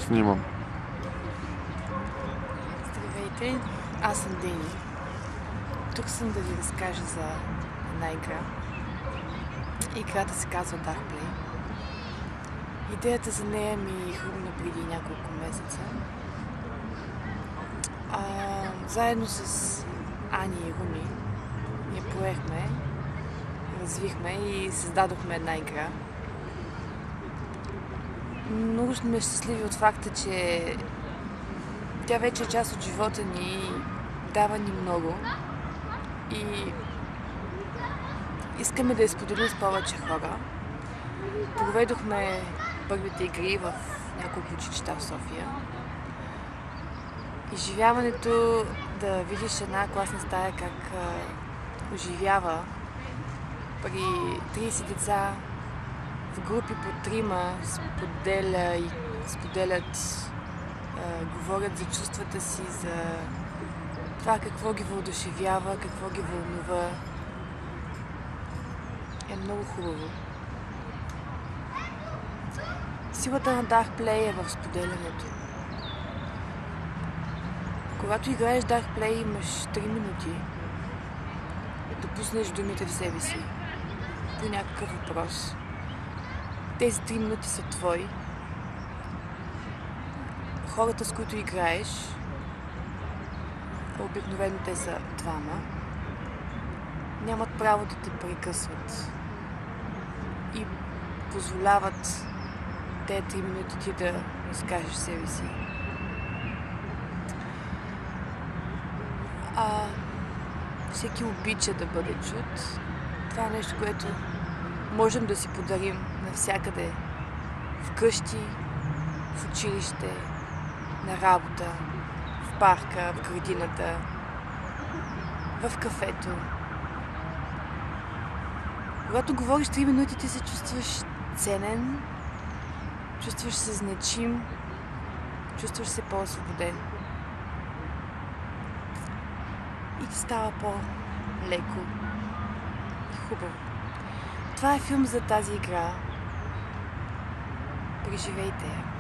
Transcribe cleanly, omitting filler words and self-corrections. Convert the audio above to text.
Снимам. Здравейте, аз съм Дени. Тук съм да ви разкажа за една игра. Играта се казва Dark Play. Идеята за нея ми хрумна преди няколко месеца. Заедно с Ани и Руми я поехме, развихме и създадохме една игра. Много сме щастливи от факта, че тя вече е част от живота ни и дава ни много. И искаме да я споделим с повече хора. Проведохме първите игри в няколко училища в София. Изживяването да видиш една класна стая как оживява при 30 деца в групи по 3 споделят, говорят за чувствата си, за това какво ги въодушевява, какво ги вълнува, е много хубаво. Силата на Dark Play е в споделянето. Когато играеш Dark Play, имаш 3 минути да пуснеш думите в себе си по някакъв въпрос. Тези 3 минути са твои. Хората, с които играеш, обикновено те са двама, нямат право да те прекъсват и позволяват тези 3 минути ти да разкажеш себе си. Всеки обича да бъде чут. Това е нещо, което можем да си подарим навсякъде. Вкъщи, в училище, на работа, в парка, в градината, в кафето. Когато говориш 3 минути, ти се чувстваш ценен, чувстваш се значим, чувстваш се по-освободен. И ти става по-леко и хубаво. Това е филм за тази игра. Преживейте я.